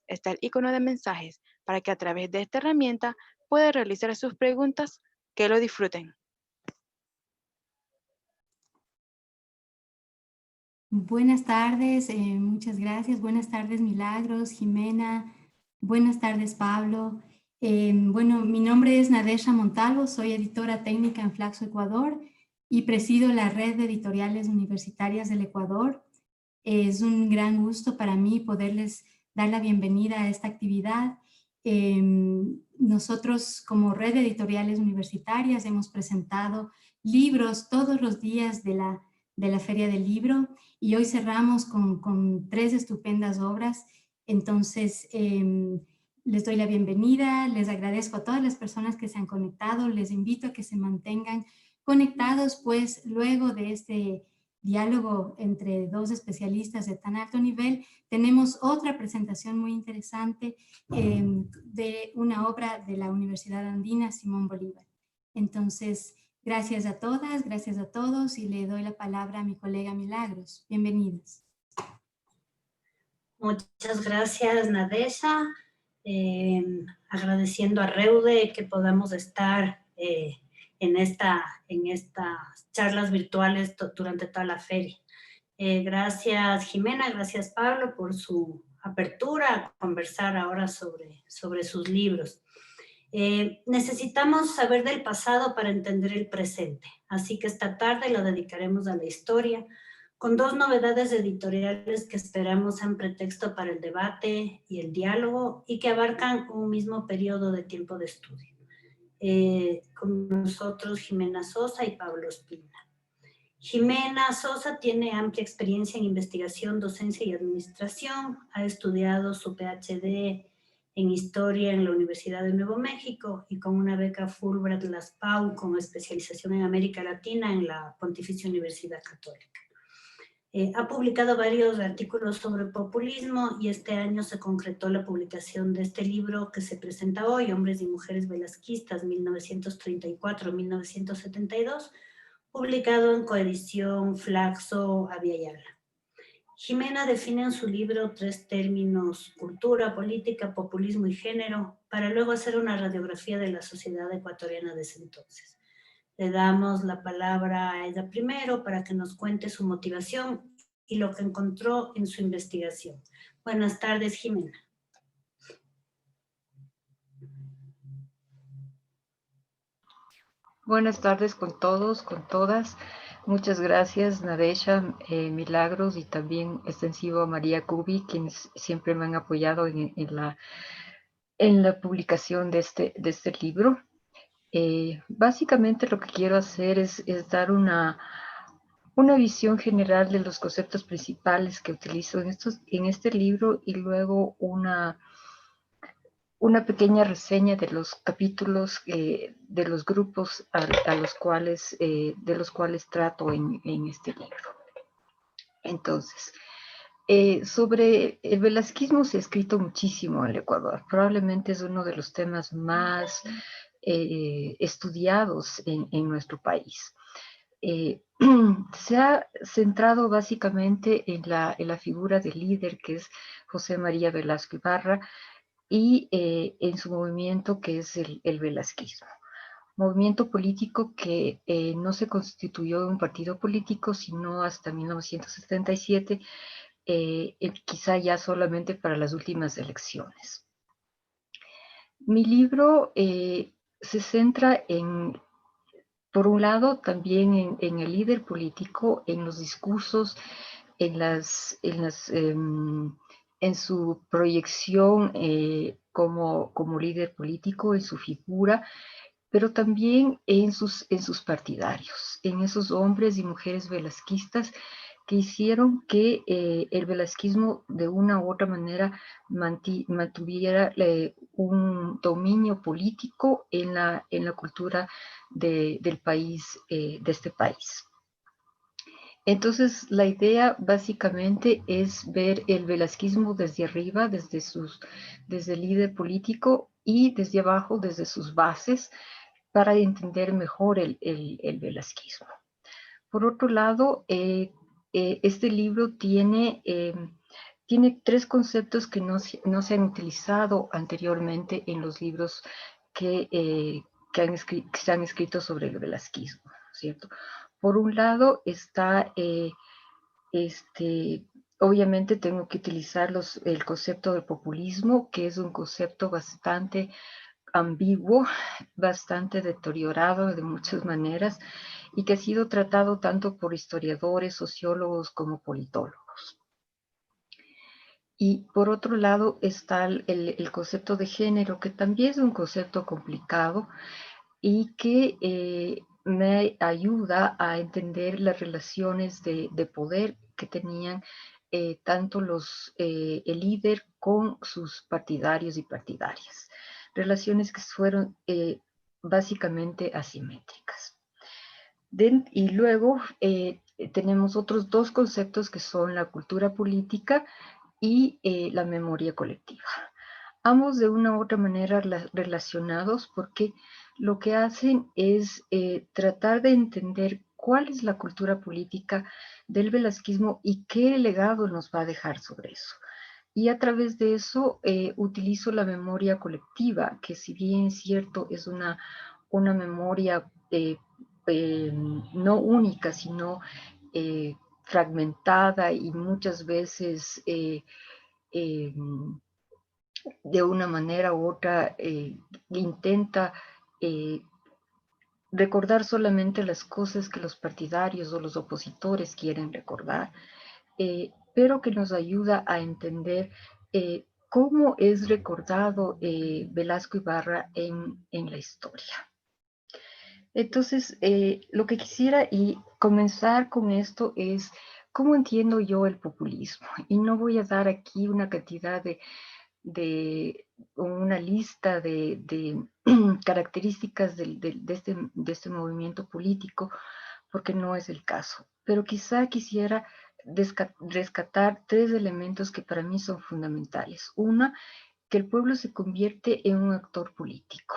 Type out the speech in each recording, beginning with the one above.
está el icono de mensajes para que a través de esta herramienta pueda realizar sus preguntas. Que lo disfruten. Buenas tardes, muchas gracias. Buenas tardes, Milagros, Jimena. Buenas tardes, Pablo. Bueno, mi nombre es Nadesha Montalvo, soy editora técnica en Flaxo Ecuador y presido la red de editoriales universitarias del Ecuador. Es un gran gusto para mí poderles dar la bienvenida a esta actividad. Nosotros, como red de editoriales universitarias, hemos presentado libros todos los días de la Feria del Libro y hoy cerramos con 3 estupendas obras. Entonces, les doy la bienvenida, les agradezco a todas las personas que se han conectado, les invito a que se mantengan conectados, pues luego de este diálogo entre 2 especialistas de tan alto nivel, tenemos otra presentación muy interesante de una obra de la Universidad Andina Simón Bolívar. Entonces, gracias a todas, gracias a todos y le doy la palabra a mi colega Milagros. Bienvenidos. Muchas gracias, Nadesha. Agradeciendo a Reude que podamos estar en estas charlas virtuales durante toda la feria. Gracias, Jimena, gracias, Pablo, por su apertura a conversar ahora sobre sus libros. Necesitamos saber del pasado para entender el presente, así que esta tarde lo dedicaremos a la historia, con 2 novedades editoriales que esperamos sean pretexto para el debate y el diálogo y que abarcan un mismo periodo de tiempo de estudio. Con nosotros Jimena Sosa y Pablo Espina. Jimena Sosa tiene amplia experiencia en investigación, docencia y administración. Ha estudiado su PhD en Historia en la Universidad de Nuevo México y con una beca Fulbright Las Pau con especialización en América Latina en la Pontificia Universidad Católica. Ha publicado varios artículos sobre populismo y este año se concretó la publicación de este libro que se presenta hoy, Hombres y Mujeres Velasquistas, 1934-1972, publicado en coedición Flaxo Aviala. Jimena define en su libro 3 términos: cultura, política, populismo y género, para luego hacer una radiografía de la sociedad ecuatoriana de ese entonces. Le damos la palabra a ella primero para que nos cuente su motivación y lo que encontró en su investigación. Buenas tardes, Jimena. Buenas tardes con todos, con todas. Muchas gracias, Nadesha, Milagros y también extensivo a María Cubi, quienes siempre me han apoyado en la publicación de este libro. Básicamente lo que quiero hacer es dar una visión general de los conceptos principales que utilizo en este libro y luego una pequeña reseña de los capítulos de los grupos de los cuales trato en este libro. Entonces, sobre el velasquismo se ha escrito muchísimo en el Ecuador. Probablemente es uno de los temas más estudiados en nuestro país. Se ha centrado básicamente en la figura del líder que es José María Velasco Ibarra, y en su movimiento que es el velasquismo. Movimiento político que no se constituyó en un partido político sino hasta 1977, quizá ya solamente para las últimas elecciones. Mi libro se centra por un lado, también en el líder político, en los discursos, en su proyección como líder político, en su figura, pero también en sus partidarios, en esos hombres y mujeres velasquistas que hicieron que el velasquismo de una u otra manera mantuviera un dominio político en la cultura del país, de este país. Entonces, la idea básicamente es ver el velasquismo desde arriba, desde el líder político, y desde abajo, desde sus bases, para entender mejor el velasquismo. Por otro lado, este libro tiene tiene tres conceptos que no se han utilizado anteriormente en los libros que se han escrito sobre el velasquismo, ¿cierto? Por un lado está, obviamente tengo que utilizar el concepto de populismo, que es un concepto bastante ambiguo, bastante deteriorado de muchas maneras, y que ha sido tratado tanto por historiadores, sociólogos como politólogos. Y por otro lado está el concepto de género, que también es un concepto complicado y que me ayuda a entender las relaciones de poder que tenían tanto el líder con sus partidarios y partidarias. Relaciones que fueron básicamente asimétricas. Y luego tenemos otros dos conceptos que son la cultura política y la memoria colectiva. Ambos de una u otra manera relacionados porque lo que hacen es tratar de entender cuál es la cultura política del velasquismo y qué legado nos va a dejar sobre eso. Y a través de eso utilizo la memoria colectiva, que si bien es cierto es una memoria no única, sino fragmentada y muchas veces de una manera u otra intenta recordar solamente las cosas que los partidarios o los opositores quieren recordar, pero que nos ayuda a entender cómo es recordado Velasco Ibarra en la historia. Entonces, lo que quisiera y comenzar con esto es cómo entiendo yo el populismo. Y no voy a dar aquí una cantidad de una lista de características de este movimiento político, porque no es el caso. Pero quizá quisiera rescatar tres elementos que para mí son fundamentales. Una, que el pueblo se convierte en un actor político.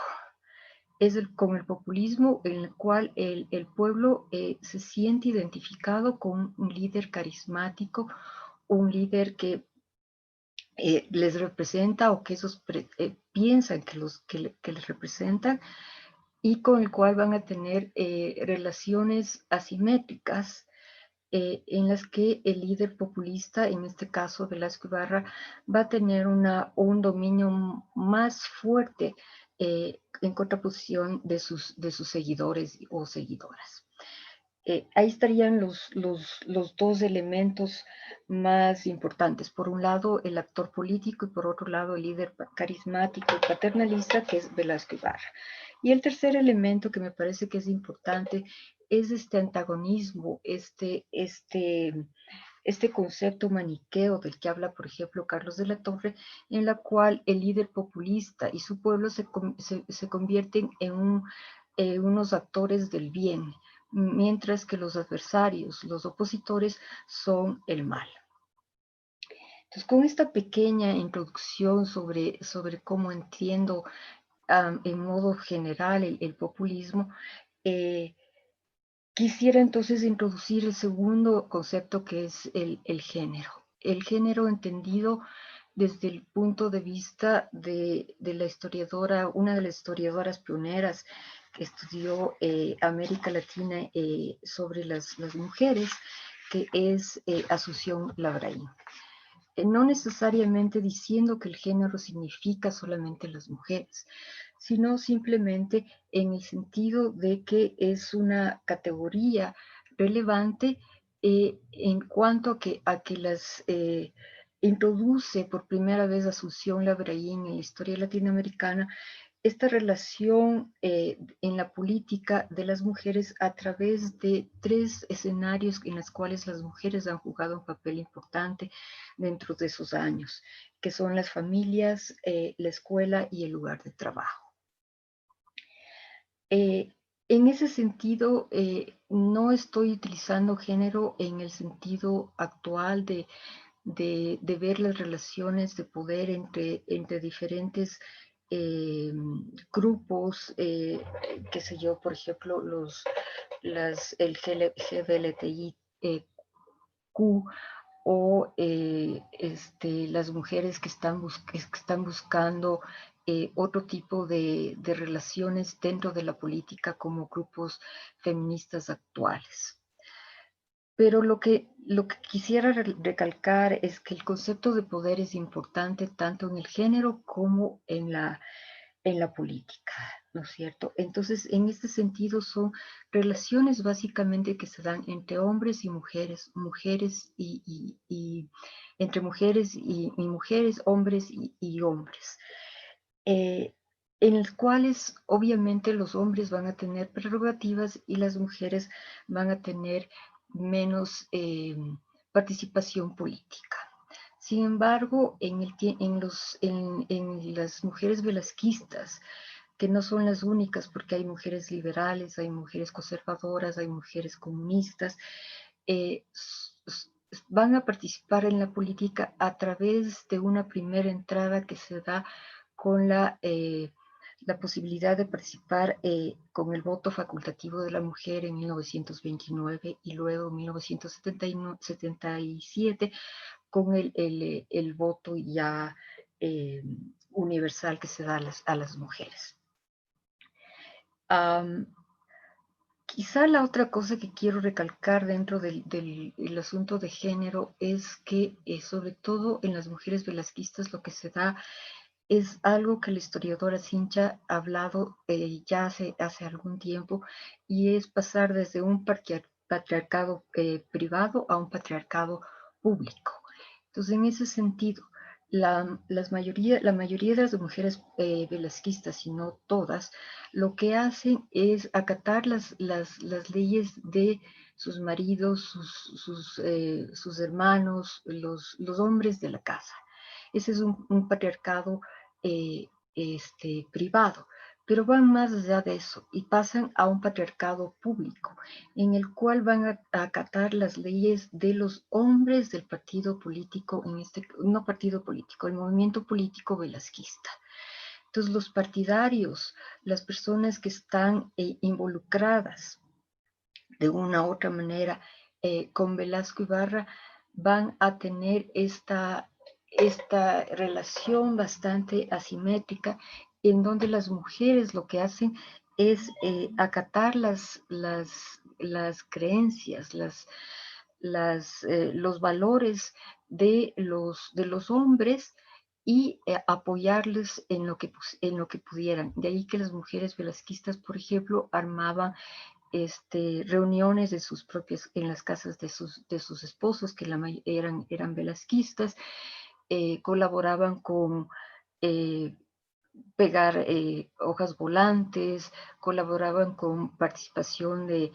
Es con el populismo en el cual el pueblo se siente identificado con un líder carismático, un líder que les representa o que esos piensan que les representan y con el cual van a tener relaciones asimétricas en las que el líder populista, en este caso Velasco Ibarra, va a tener un dominio más fuerte en contraposición de sus seguidores o seguidoras. Ahí estarían los dos elementos más importantes. Por un lado, el actor político y por otro lado, el líder carismático y paternalista, que es Velasco Ibarra. Y el tercer elemento que me parece que es importante es este antagonismo, este concepto maniqueo del que habla, por ejemplo, Carlos de la Torre, en la cual el líder populista y su pueblo se convierten en unos actores del bien, mientras que los adversarios, los opositores, son el mal. Entonces, con esta pequeña introducción sobre cómo entiendo en modo general el populismo, quisiera entonces introducir el segundo concepto, que es el género. El género entendido desde el punto de vista de la historiadora, una de las historiadoras pioneras que estudió América Latina sobre las mujeres, que es Asunción Larraín. No necesariamente diciendo que el género significa solamente las mujeres, sino simplemente en el sentido de que es una categoría relevante en cuanto a que las introduce por primera vez Asunción Larraín en la historia latinoamericana esta relación en la política de las mujeres a través de tres escenarios en los cuales las mujeres han jugado un papel importante dentro de esos años, que son las familias, la escuela y el lugar de trabajo. En ese sentido, no estoy utilizando género en el sentido actual de ver las relaciones de poder entre diferentes grupos, qué sé yo, por ejemplo, el GLTIQ, o las mujeres que están buscando otro tipo de relaciones dentro de la política como grupos feministas actuales. Pero lo que quisiera recalcar es que el concepto de poder es importante tanto en el género como en la política, ¿no es cierto? Entonces, en este sentido son relaciones básicamente que se dan entre hombres y mujeres, entre mujeres y mujeres, hombres y hombres, en los cuales obviamente los hombres van a tener prerrogativas y las mujeres van a tener menos participación política. Sin embargo, en las mujeres velasquistas, que no son las únicas, porque hay mujeres liberales, hay mujeres conservadoras, hay mujeres comunistas, van a participar en la política a través de una primera entrada que se da con la posibilidad de participar con el voto facultativo de la mujer en 1929 y luego en 1977 con el voto ya universal que se da a las mujeres. Quizá la otra cosa que quiero recalcar dentro del asunto de género es que sobre todo en las mujeres velasquistas lo que se da es algo que la historiadora Cincha ha hablado ya hace algún tiempo, y es pasar desde un patriarcado privado a un patriarcado público. Entonces, en ese sentido, la mayoría de las mujeres velasquistas, si no todas, lo que hacen es acatar las leyes de sus maridos, sus hermanos, los hombres de la casa. Ese es un patriarcado privado, pero van más allá de eso y pasan a un patriarcado público, en el cual van a acatar las leyes de los hombres del partido político, no partido político, el movimiento político velasquista. Entonces, los partidarios, las personas que están involucradas de una u otra manera con Velasco Ibarra, van a tener esta relación bastante asimétrica, en donde las mujeres lo que hacen es acatar las creencias, los valores de los hombres y apoyarles en lo que pudieran. De ahí que las mujeres velasquistas, por ejemplo, armaban reuniones en las casas de sus esposos, que eran velasquistas, colaboraban con pegar hojas volantes, colaboraban con participación de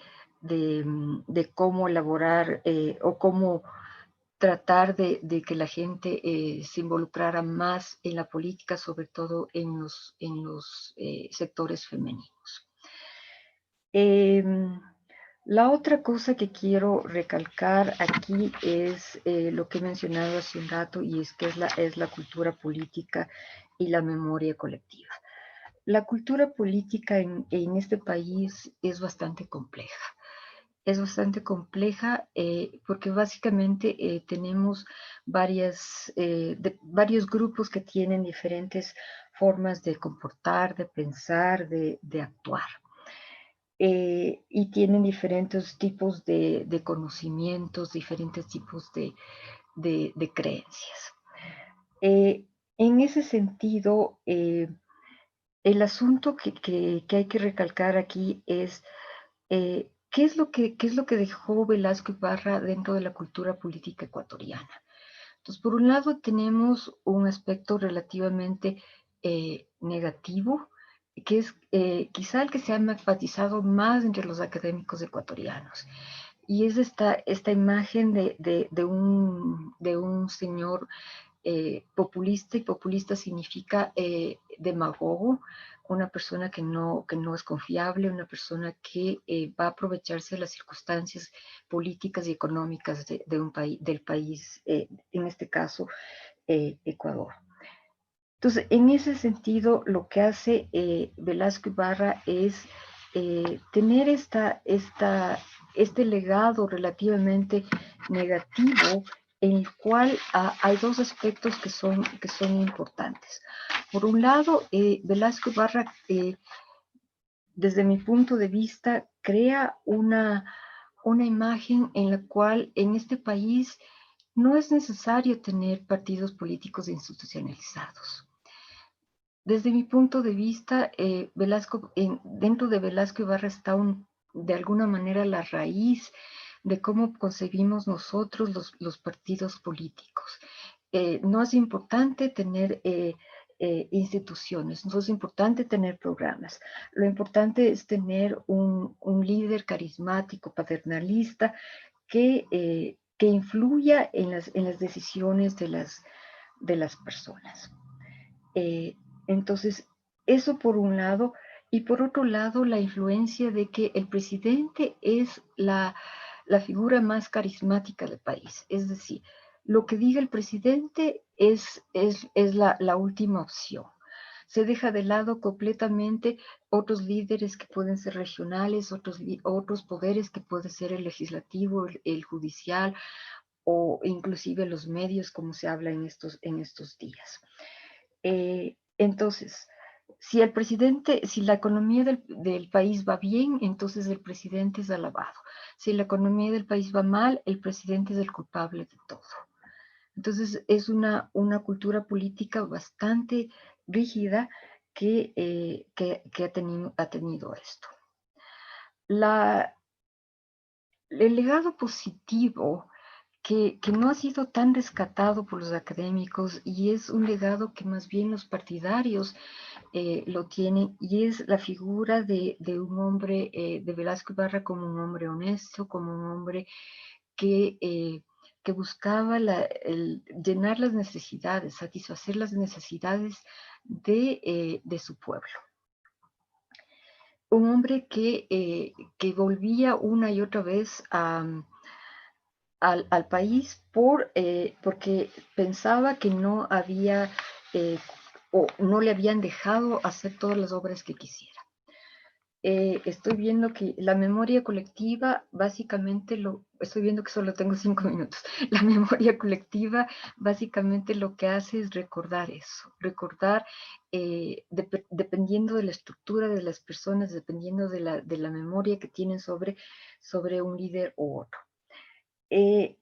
cómo elaborar o cómo tratar de que la gente se involucrara más en la política, sobre todo en los sectores femeninos. La otra cosa que quiero recalcar aquí es lo que he mencionado hace un rato, y es que es la cultura política y la memoria colectiva. La cultura política en este país es bastante compleja. Es bastante compleja porque básicamente tenemos varios grupos que tienen diferentes formas de comportar, de pensar, de actuar. Y tienen diferentes tipos de conocimientos, diferentes tipos de creencias. En ese sentido, el asunto que hay que recalcar aquí es ¿qué es lo que dejó Velasco Ibarra dentro de la cultura política ecuatoriana? Entonces, por un lado tenemos un aspecto relativamente negativo, que es quizá el que se ha enfatizado más entre los académicos ecuatorianos, y es esta imagen de un señor populista, y populista significa demagogo, una persona que no es confiable, una persona que va a aprovecharse de las circunstancias políticas y económicas del país, en este caso Ecuador. Entonces, en ese sentido, lo que hace Velasco Ibarra es tener este legado relativamente negativo en el cual hay dos aspectos que son importantes. Por un lado, Velasco Ibarra, desde mi punto de vista, crea una imagen en la cual en este país no es necesario tener partidos políticos institucionalizados. Desde mi punto de vista, dentro de Velasco Ibarra está de alguna manera la raíz de cómo concebimos nosotros los partidos políticos. No es importante tener instituciones, no es importante tener programas. Lo importante es tener un líder carismático, paternalista, que influya en las decisiones de las personas. Entonces, eso por un lado, y por otro lado, la influencia de que el presidente es la figura más carismática del país. Es decir, lo que diga el presidente es la última opción. Se deja de lado completamente otros líderes que pueden ser regionales, otros poderes que puede ser el legislativo, el judicial, o inclusive los medios, como se habla en estos días. Entonces, si la economía del país va bien, entonces el presidente es alabado. Si la economía del país va mal, el presidente es el culpable de todo. Entonces, es una cultura política bastante rígida que ha tenido esto. El legado positivo que no ha sido tan rescatado por los académicos, y es un legado que más bien los partidarios lo tienen, y es la figura de un hombre, de Velasco Ibarra, como un hombre honesto, como un hombre que buscaba llenar las necesidades, satisfacer las necesidades de su pueblo. Un hombre que volvía una y otra vez al país porque pensaba que no había o no le habían dejado hacer todas las obras que quisiera. Estoy viendo que la memoria colectiva, básicamente, estoy viendo que solo tengo 5 minutos. La memoria colectiva básicamente lo que hace es recordar eso, recordar dependiendo de la estructura de las personas, dependiendo de la memoria que tienen sobre un líder u otro.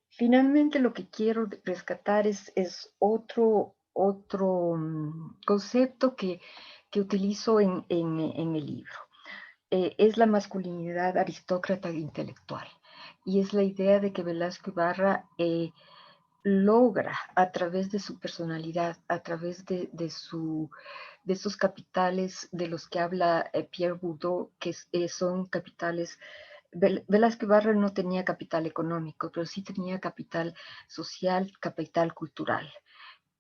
Finalmente, lo que quiero rescatar es otro concepto que utilizo en el libro. Es la masculinidad aristócrata e intelectual. Y es la idea de que Velasco Ibarra logra, a través de su personalidad, a través de esos capitales de los que habla Pierre Bourdieu, que son capitales. Velasco Ibarra no tenía capital económico, pero sí tenía capital social, capital cultural.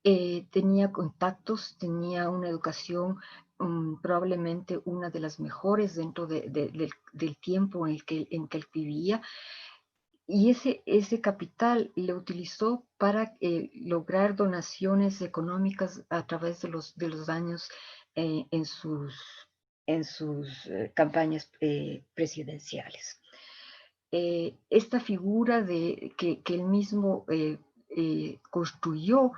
Tenía contactos, tenía una educación probablemente una de las mejores dentro del tiempo en que él vivía, y ese capital le utilizó para lograr donaciones económicas a través de los años en sus campañas presidenciales. Esta figura que él mismo construyó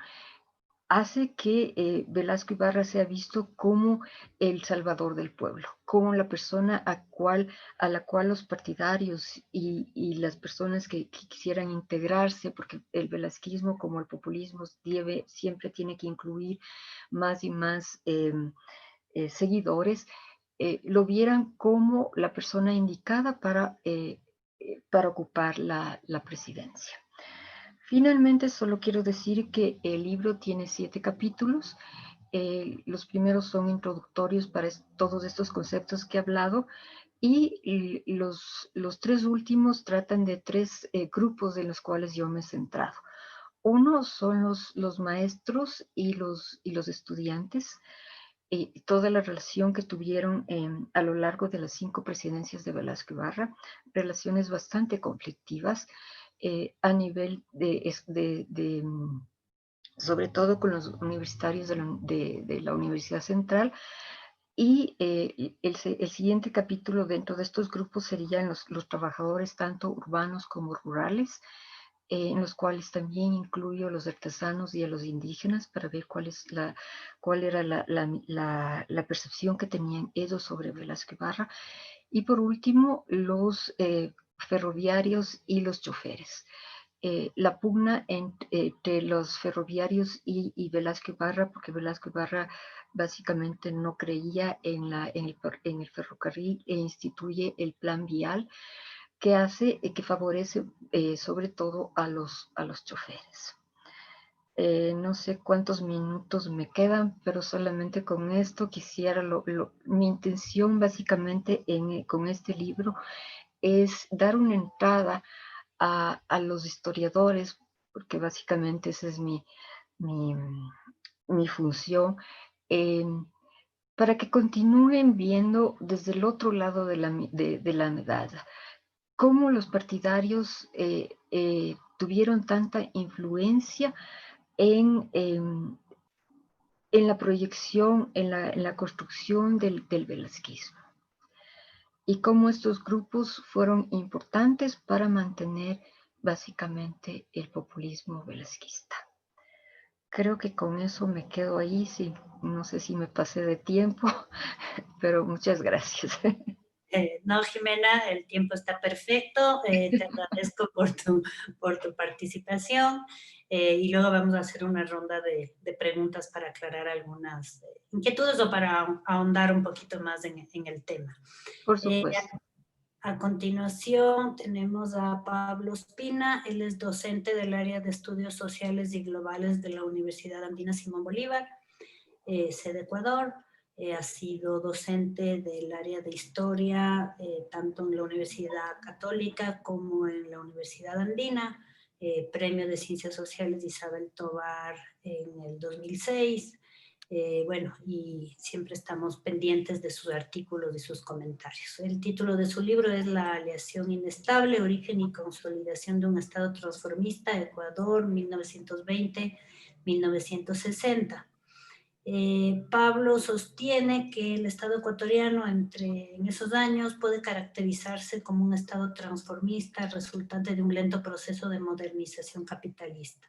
hace que Velasco Ibarra sea visto como el salvador del pueblo, como la persona a la cual los partidarios y las personas que quisieran integrarse, porque el velasquismo, como el populismo, siempre tiene que incluir más y más seguidores, lo vieran como la persona indicada para ocupar la presidencia. Finalmente, solo quiero decir que el libro tiene 7 capítulos. Los primeros son introductorios para todos estos conceptos que he hablado, y los 3 últimos tratan de 3 grupos en los cuales yo me he centrado. Uno son los maestros y los estudiantes, toda la relación que tuvieron a lo largo de las 5 presidencias de Velasco Ibarra, relaciones bastante conflictivas, a nivel sobre todo con los universitarios de la Universidad Central. Y el siguiente capítulo dentro de estos grupos serían los trabajadores tanto urbanos como rurales, en los cuales también incluyo a los artesanos y a los indígenas para ver cuál era la percepción que tenían ellos sobre Velasco Ibarra. Y por último, los ferroviarios y los choferes. La pugna entre los ferroviarios y Velasco Ibarra, porque Velasco Ibarra básicamente no creía en el ferrocarril e instituye el plan vial que favorece sobre todo a los choferes. No sé cuántos minutos me quedan, pero solamente con esto quisiera, mi intención básicamente con este libro es dar una entrada a los historiadores, porque básicamente esa es mi, mi función, eh, para que continúen viendo desde el otro lado de la medalla cómo los partidarios tuvieron tanta influencia en la proyección, en la construcción del velasquismo, y cómo estos grupos fueron importantes para mantener básicamente el populismo velasquista. Creo que con eso me quedo ahí, sí, no sé si me pasé de tiempo, pero muchas gracias. No, Jimena, el tiempo está perfecto. Te agradezco por tu participación. Y luego vamos a hacer una ronda de preguntas para aclarar algunas inquietudes o para ahondar un poquito más en el tema. Por Eh, supuesto. a continuación tenemos a Pablo Espina. Él es docente del área de estudios sociales y globales de la Universidad Andina Simón Bolívar, sede Ecuador. Ha sido docente del área de historia, tanto en la Universidad Católica como en la Universidad Andina, premio de Ciencias Sociales de Isabel Tovar en el 2006. Bueno, y siempre estamos pendientes de sus artículos y sus comentarios. El título de su libro es La aleación inestable, origen y consolidación de un Estado transformista, Ecuador, 1920-1960. Pablo sostiene que el Estado ecuatoriano en esos años puede caracterizarse como un Estado transformista resultante de un lento proceso de modernización capitalista.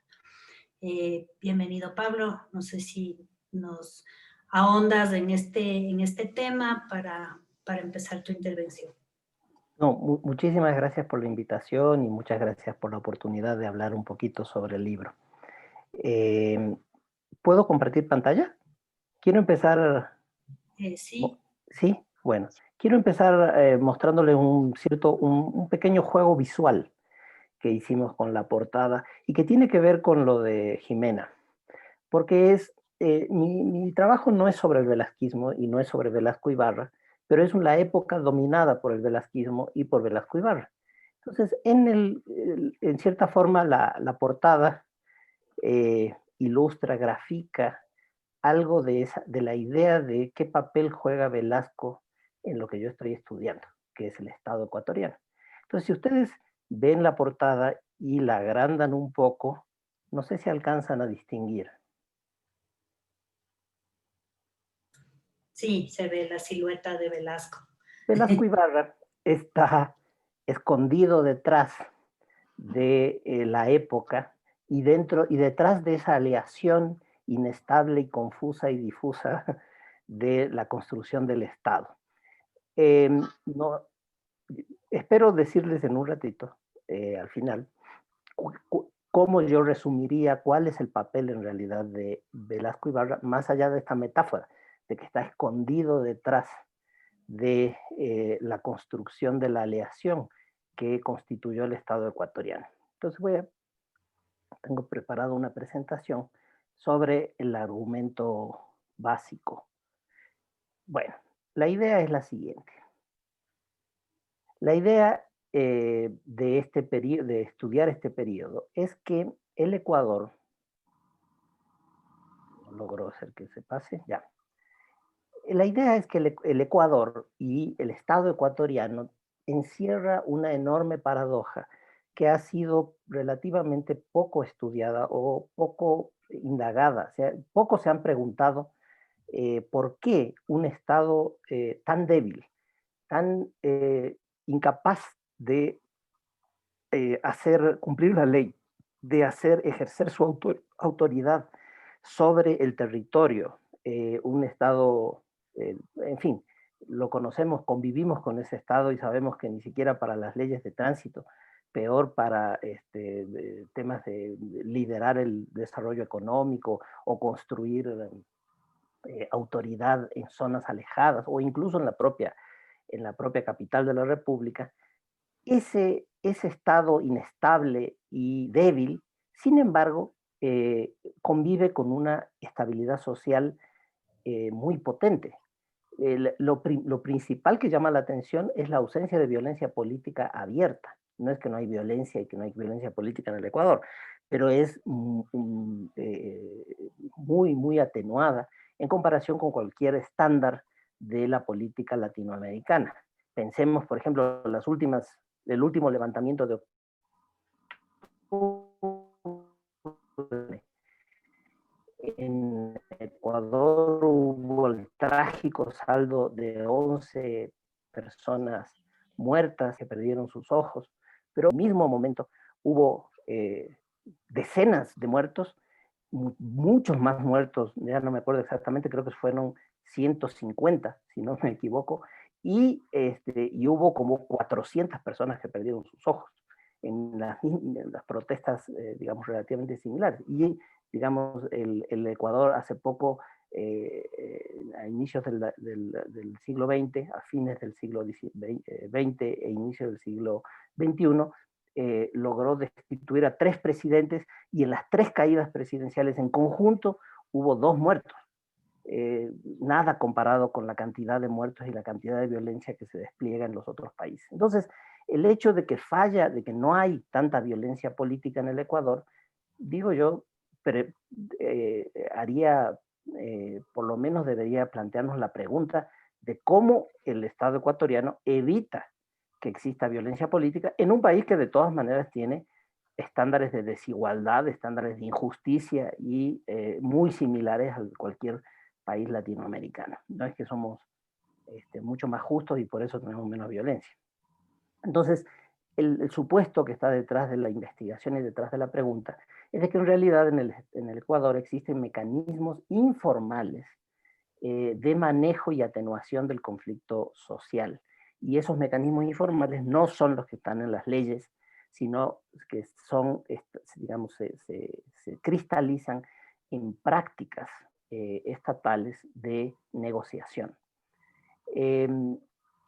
Bienvenido, Pablo. No sé si nos ahondas en este tema para empezar tu intervención. No, muchísimas gracias por la invitación y muchas gracias por la oportunidad de hablar un poquito sobre el libro. ¿Puedo compartir pantalla? Quiero empezar... Sí. Sí, bueno. Quiero empezar mostrándole un pequeño juego visual que hicimos con la portada y que tiene que ver con lo de Jimena. Porque mi trabajo no es sobre el velasquismo y no es sobre Velasco Ibarra, pero es la época dominada por el velasquismo y por Velasco Ibarra. Entonces, en cierta forma, la portada ilustra, grafica algo de la idea de qué papel juega Velasco en lo que yo estoy estudiando, que es el Estado ecuatoriano. Entonces, si ustedes ven la portada y la agrandan un poco, no sé si alcanzan a distinguir. Sí, se ve la silueta de Velasco. Velasco Ibarra está escondido detrás de la época y detrás de esa aleación inestable y confusa y difusa de la construcción del Estado. No, espero decirles en un ratito, al final, cómo yo resumiría cuál es el papel en realidad de Velasco Ibarra, más allá de esta metáfora, de que está escondido detrás de la construcción de la aleación que constituyó el Estado ecuatoriano. Entonces tengo preparado una presentación sobre el argumento básico. Bueno, la idea es la siguiente. La idea de estudiar este periodo es que el Ecuador, no logro hacer que se pase, ya. La idea es que el Ecuador y el Estado ecuatoriano encierra una enorme paradoja que ha sido relativamente poco estudiada o poco indagada. O sea, poco se han preguntado por qué un Estado tan débil, tan incapaz de cumplir la ley, de ejercer su autoridad sobre el territorio, un Estado, en fin, lo conocemos, convivimos con ese Estado y sabemos que ni siquiera para las leyes de tránsito, peor para temas de liderar el desarrollo económico o construir autoridad en zonas alejadas o incluso en la propia capital de la República, ese estado inestable y débil, sin embargo, convive con una estabilidad social muy potente. Lo principal que llama la atención es la ausencia de violencia política abierta. No es que no hay violencia y que no hay violencia política en el Ecuador, pero es muy, muy atenuada en comparación con cualquier estándar de la política latinoamericana. Pensemos, por ejemplo, el último levantamiento de octubre. En Ecuador hubo el trágico saldo de 11 personas muertas que perdieron sus ojos, pero al mismo momento hubo decenas de muertos, muchos más muertos, ya no me acuerdo exactamente, creo que fueron 150, si no me equivoco, y hubo como 400 personas que perdieron sus ojos en las protestas, digamos, relativamente similares. Y, digamos, el Ecuador hace poco, a inicios del siglo XX, a fines del siglo XX e inicio del siglo XXI, logró destituir a 3 presidentes y en las 3 caídas presidenciales en conjunto hubo 2 muertos. Nada comparado con la cantidad de muertos y la cantidad de violencia que se despliega en los otros países. Entonces, el hecho de que de que no hay tanta violencia política en el Ecuador, digo yo, por lo menos debería plantearnos la pregunta de cómo el Estado ecuatoriano evita que exista violencia política en un país que de todas maneras tiene estándares de desigualdad, estándares de injusticia y muy similares a cualquier país latinoamericano. No es que somos mucho más justos y por eso tenemos menos violencia. Entonces, el supuesto que está detrás de la investigación y detrás de la pregunta es de que en realidad en el Ecuador existen mecanismos informales de manejo y atenuación del conflicto social. Y esos mecanismos informales no son los que están en las leyes, sino que son, digamos, se cristalizan en prácticas estatales de negociación.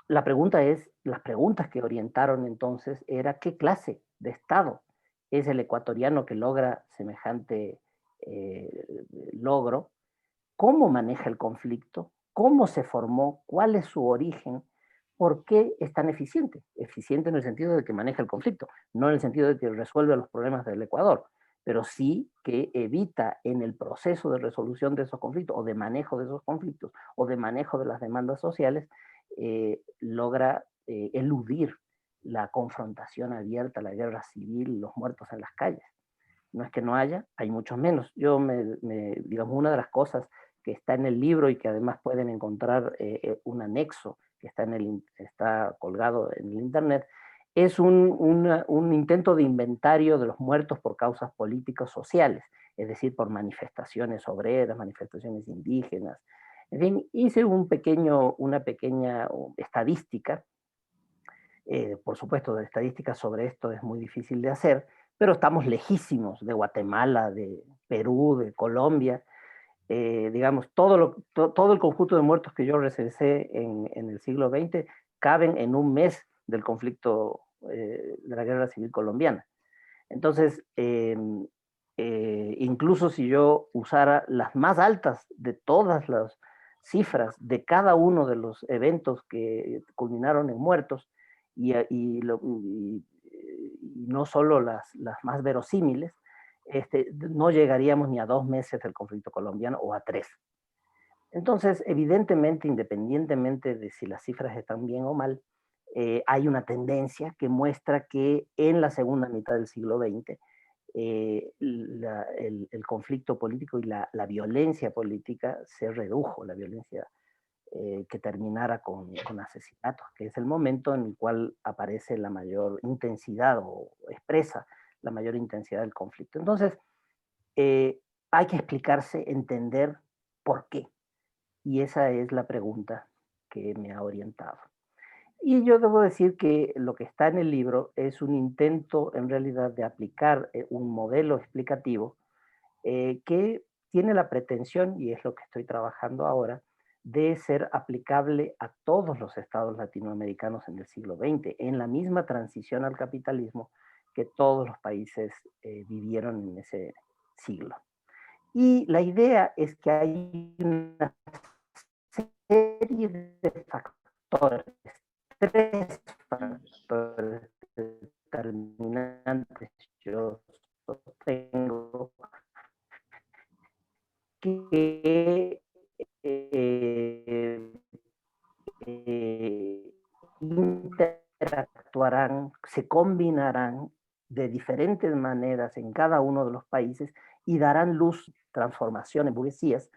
Las preguntas que orientaron entonces era qué clase de Estado es el ecuatoriano que logra semejante logro, cómo maneja el conflicto, cómo se formó, cuál es su origen, por qué es tan eficiente. Eficiente en el sentido de que maneja el conflicto, no en el sentido de que resuelve los problemas del Ecuador, pero sí que evita en el proceso de resolución de esos conflictos o de manejo de esos conflictos o de manejo de las demandas sociales, logra eludir la confrontación abierta, la guerra civil, los muertos en las calles. No es que no haya, hay muchos menos. Digamos, una de las cosas que está en el libro y que además pueden encontrar un anexo que está colgado en el internet, es un intento de inventario de los muertos por causas políticas sociales, es decir, por manifestaciones obreras, manifestaciones indígenas. En fin, hice una pequeña estadística. Por supuesto, de estadísticas sobre esto es muy difícil de hacer, pero estamos lejísimos de Guatemala, de Perú, de Colombia. Digamos, todo el conjunto de muertos que yo recensé en el siglo XX caben en un mes del conflicto de la guerra civil colombiana. Entonces, incluso si yo usara las más altas de todas las cifras de cada uno de los eventos que culminaron en muertos, y no solo las más verosímiles, no llegaríamos ni a 2 meses del conflicto colombiano o a 3. Entonces, evidentemente, independientemente de si las cifras están bien o mal, hay una tendencia que muestra que en la segunda mitad del siglo XX el conflicto político y la violencia política se redujo, la violencia que terminara con asesinatos, que es el momento en el cual aparece la mayor intensidad o expresa la mayor intensidad del conflicto. Entonces, hay que explicarse, entender por qué. Y esa es la pregunta que me ha orientado. Y yo debo decir que lo que está en el libro es un intento en realidad de aplicar un modelo explicativo que tiene la pretensión, y es lo que estoy trabajando ahora, de ser aplicable a todos los estados latinoamericanos en el siglo XX, en la misma transición al capitalismo que todos los países vivieron en ese siglo. Y la idea es que hay una serie de factores, tres factores determinantes, yo sostengo, que interactuarán, se combinarán de diferentes maneras en cada uno de los países y darán luz, transformaciones, burguesías,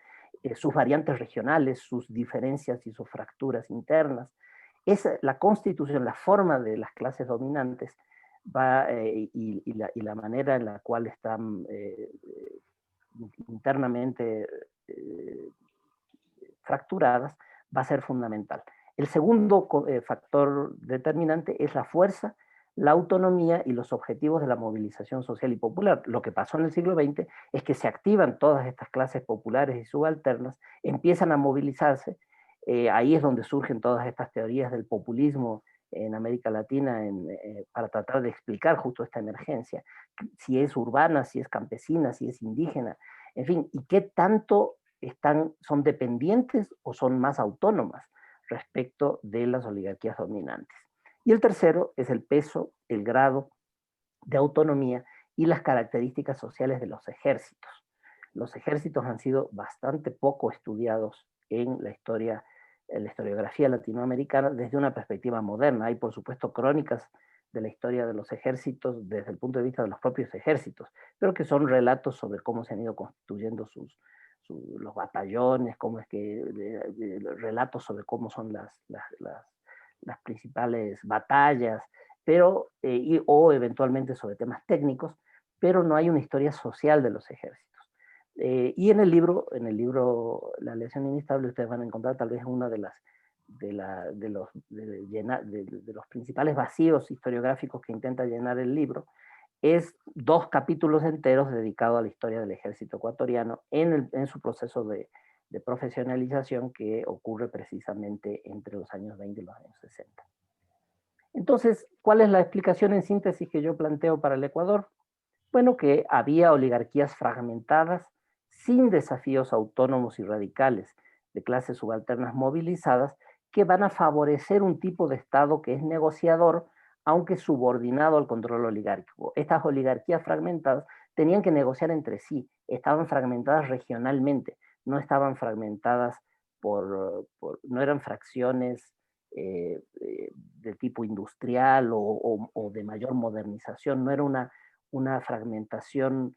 sus variantes regionales, sus diferencias y sus fracturas internas. Es la constitución, la forma de las clases dominantes va, y la manera en la cual están internamente fracturadas va a ser fundamental. El segundo factor determinante es la fuerza, la autonomía y los objetivos de la movilización social y popular. Lo que pasó en el siglo XX es que se activan todas estas clases populares y subalternas, empiezan a movilizarse, ahí es donde surgen todas estas teorías del populismo en América Latina para tratar de explicar justo esta emergencia, si es urbana, si es campesina, si es indígena, en fin, y qué tanto son dependientes o son más autónomas respecto de las oligarquías dominantes. Y el tercero es el peso, el grado de autonomía y las características sociales de los ejércitos. Los ejércitos han sido bastante poco estudiados en la historiografía latinoamericana desde una perspectiva moderna. Hay, por supuesto, crónicas de la historia de los ejércitos desde el punto de vista de los propios ejércitos, pero que son relatos sobre cómo se han ido constituyendo los batallones, cómo es que, relatos sobre cómo son las principales batallas, pero, o eventualmente sobre temas técnicos, pero no hay una historia social de los ejércitos. Y en el libro La Aleación Inestable, ustedes van a encontrar tal vez una de los principales vacíos historiográficos que intenta llenar el libro, es 2 capítulos enteros dedicados a la historia del ejército ecuatoriano en su proceso de profesionalización que ocurre precisamente entre los años 20 y los años 60. Entonces, ¿cuál es la explicación en síntesis que yo planteo para el Ecuador? Bueno, que había oligarquías fragmentadas, sin desafíos autónomos y radicales, de clases subalternas movilizadas, que van a favorecer un tipo de Estado que es negociador, aunque subordinado al control oligárquico. Estas oligarquías fragmentadas tenían que negociar entre sí, estaban fragmentadas regionalmente, no estaban fragmentadas no eran fracciones de tipo industrial o de mayor modernización, no era una fragmentación,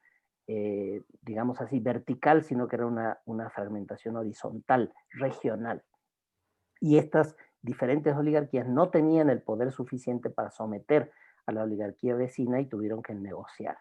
digamos así, vertical, sino que era una fragmentación horizontal, regional. Y estas diferentes oligarquías no tenían el poder suficiente para someter a la oligarquía vecina y tuvieron que negociar.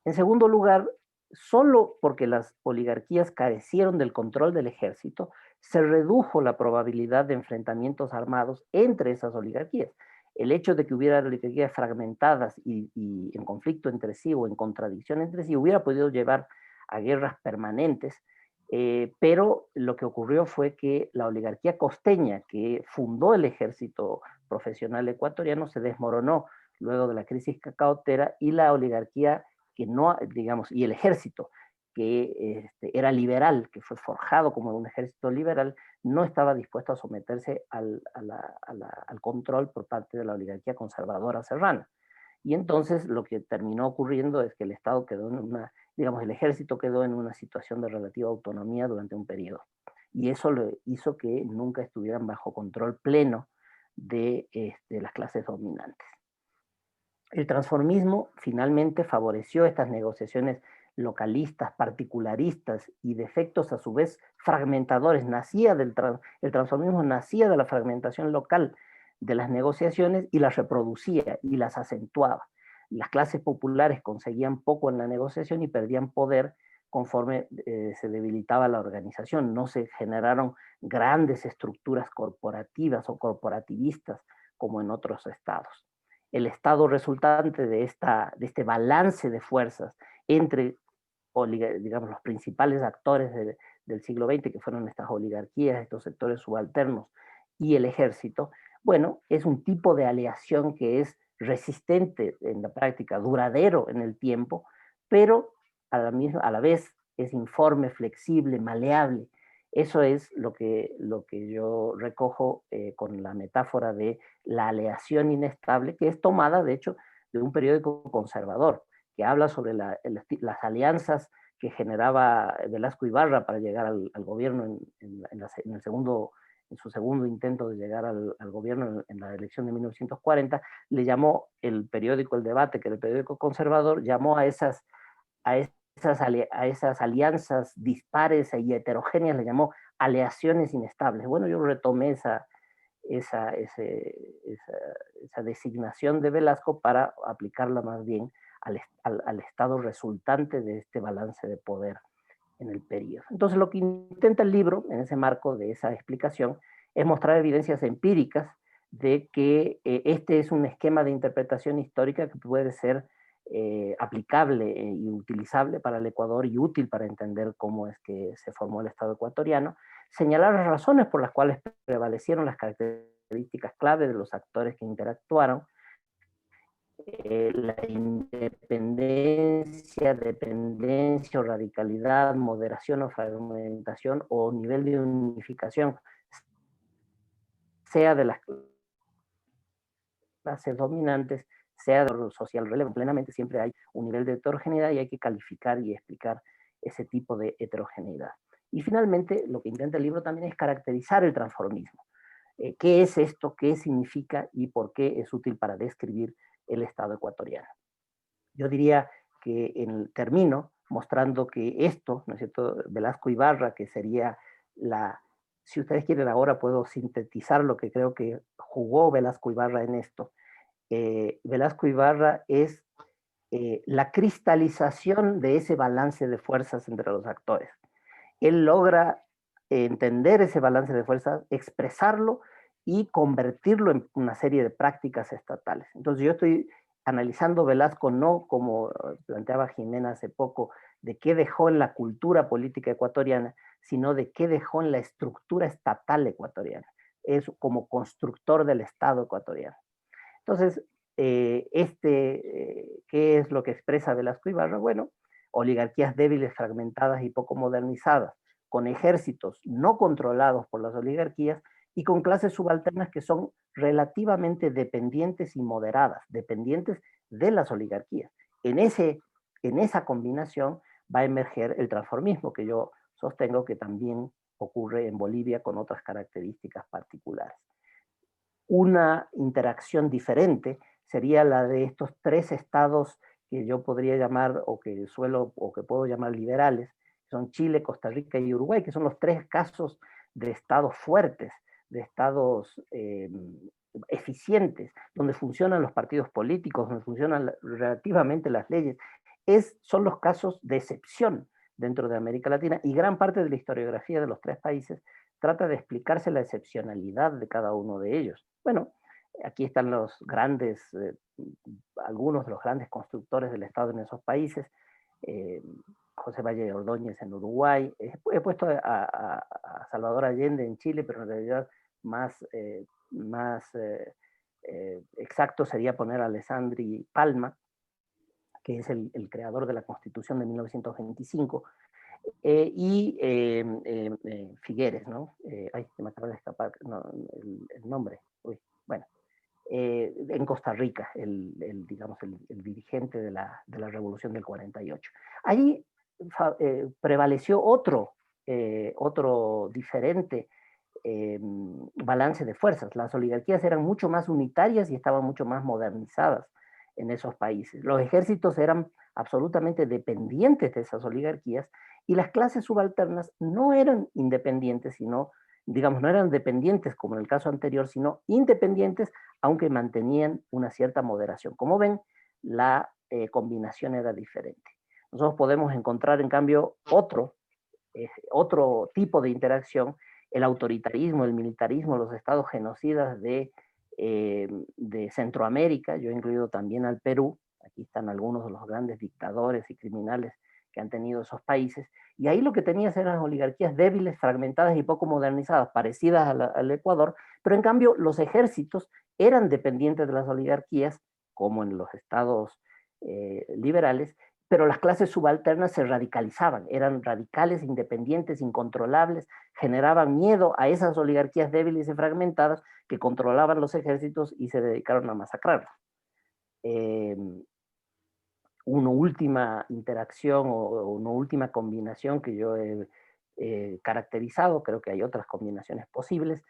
En segundo lugar, solo porque las oligarquías carecieron del control del ejército, se redujo la probabilidad de enfrentamientos armados entre esas oligarquías. El hecho de que hubiera oligarquías fragmentadas y en conflicto entre sí o en contradicción entre sí hubiera podido llevar a guerras permanentes, pero lo que ocurrió fue que la oligarquía costeña que fundó el ejército profesional ecuatoriano se desmoronó luego de la crisis cacaotera, y la oligarquía que no, digamos, y el ejército que era liberal, que fue forjado como un ejército liberal, no estaba dispuesto a someterse al control por parte de la oligarquía conservadora serrana. Y entonces lo que terminó ocurriendo es que el Estado quedó el ejército quedó en una situación de relativa autonomía durante un periodo. Y eso hizo que nunca estuvieran bajo control pleno de las clases dominantes. El transformismo finalmente favoreció estas negociaciones localistas, particularistas y de efectos a su vez fragmentadores. El transformismo nacía de la fragmentación local de las negociaciones y las reproducía y las acentuaba. Las clases populares conseguían poco en la negociación y perdían poder conforme se debilitaba la organización. No se generaron grandes estructuras corporativas o corporativistas como en otros estados. El estado resultante de este balance de fuerzas entre, digamos, los principales actores del siglo XX, que fueron estas oligarquías, estos sectores subalternos, y el ejército, bueno, es un tipo de aleación que es resistente en la práctica, duradero en el tiempo, pero a la vez es informe, flexible, maleable. Eso es lo que yo recojo con la metáfora de la aleación inestable, que es tomada, de hecho, de un periódico conservador, que habla sobre las alianzas que generaba Velasco Ibarra para llegar al gobierno en su segundo intento de llegar al gobierno en la elección de 1940. Le llamó el periódico El Debate, que era el periódico conservador, llamó a esas alianzas dispares y heterogéneas, le llamó aleaciones inestables. Bueno, yo retomé esa designación de Velasco para aplicarla más bien al estado resultante de este balance de poder en el periodo. Entonces, lo que intenta el libro, en ese marco de esa explicación, es mostrar evidencias empíricas de que este es un esquema de interpretación histórica que puede ser aplicable y utilizable para el Ecuador y útil para entender cómo es que se formó el Estado ecuatoriano, señalar las razones por las cuales prevalecieron las características clave de los actores que interactuaron, la independencia, dependencia o radicalidad, moderación o fragmentación o nivel de unificación, sea de las clases dominantes, sea de lo social relevante. Plenamente siempre hay un nivel de heterogeneidad y hay que calificar y explicar ese tipo de heterogeneidad. Y finalmente, lo que intenta el libro también es caracterizar el transformismo. ¿Qué es esto? ¿Qué significa? ¿Y por qué es útil para describir el Estado ecuatoriano? Yo diría que termino mostrando que esto, ¿no es cierto?, Velasco Ibarra, que sería si ustedes quieren ahora puedo sintetizar lo que creo que jugó Velasco Ibarra en esto. Velasco Ibarra es la cristalización de ese balance de fuerzas entre los actores. Él logra entender ese balance de fuerzas, expresarlo y convertirlo en una serie de prácticas estatales. Entonces yo estoy analizando Velasco no como planteaba Jimena hace poco, de qué dejó en la cultura política ecuatoriana, sino de qué dejó en la estructura estatal ecuatoriana. Es como constructor del Estado ecuatoriano. Entonces, ¿qué es lo que expresa Velasco Ibarra? Bueno, oligarquías débiles, fragmentadas y poco modernizadas, con ejércitos no controlados por las oligarquías y con clases subalternas que son relativamente dependientes y moderadas, dependientes de las oligarquías. En esa combinación va a emerger el transformismo, que yo sostengo que también ocurre en Bolivia con otras características particulares. Una interacción diferente sería la de estos tres estados que yo podría llamar, o que puedo llamar liberales, que son Chile, Costa Rica y Uruguay, que son los tres casos de estados fuertes, de estados eficientes, donde funcionan los partidos políticos, donde funcionan relativamente las leyes. Son los casos de excepción dentro de América Latina, y gran parte de la historiografía de los tres países trata de explicarse la excepcionalidad de cada uno de ellos. Bueno, aquí están algunos de los grandes constructores del Estado en esos países, José Valle de Ordóñez en Uruguay, he puesto a Salvador Allende en Chile, pero en realidad más exacto sería poner a Alessandri Palma, que es el creador de la Constitución de 1925, y Figueres, ¿no? Se me acaba de escapar el nombre. Bueno, en Costa Rica, digamos, el dirigente de la Revolución del 48. Allí prevaleció otro diferente balance de fuerzas. Las oligarquías eran mucho más unitarias y estaban mucho más modernizadas en esos países. Los ejércitos eran absolutamente dependientes de esas oligarquías y las clases subalternas no eran independientes, sino, digamos, no eran dependientes como en el caso anterior, sino independientes, aunque mantenían una cierta moderación. Como ven, la combinación era diferente. Nosotros podemos encontrar, en cambio, otro tipo de interacción, el autoritarismo, el militarismo, los estados genocidas de Centroamérica. Yo he incluido también al Perú. Aquí están algunos de los grandes dictadores y criminales que han tenido esos países, y ahí lo que tenías eran oligarquías débiles, fragmentadas y poco modernizadas, parecidas al Ecuador, pero en cambio los ejércitos eran dependientes de las oligarquías, como en los estados liberales, pero las clases subalternas se radicalizaban, eran radicales, independientes, incontrolables, generaban miedo a esas oligarquías débiles y fragmentadas que controlaban los ejércitos y se dedicaron a masacrarlos. Una última interacción o una última combinación que yo he caracterizado, creo que hay otras combinaciones posibles,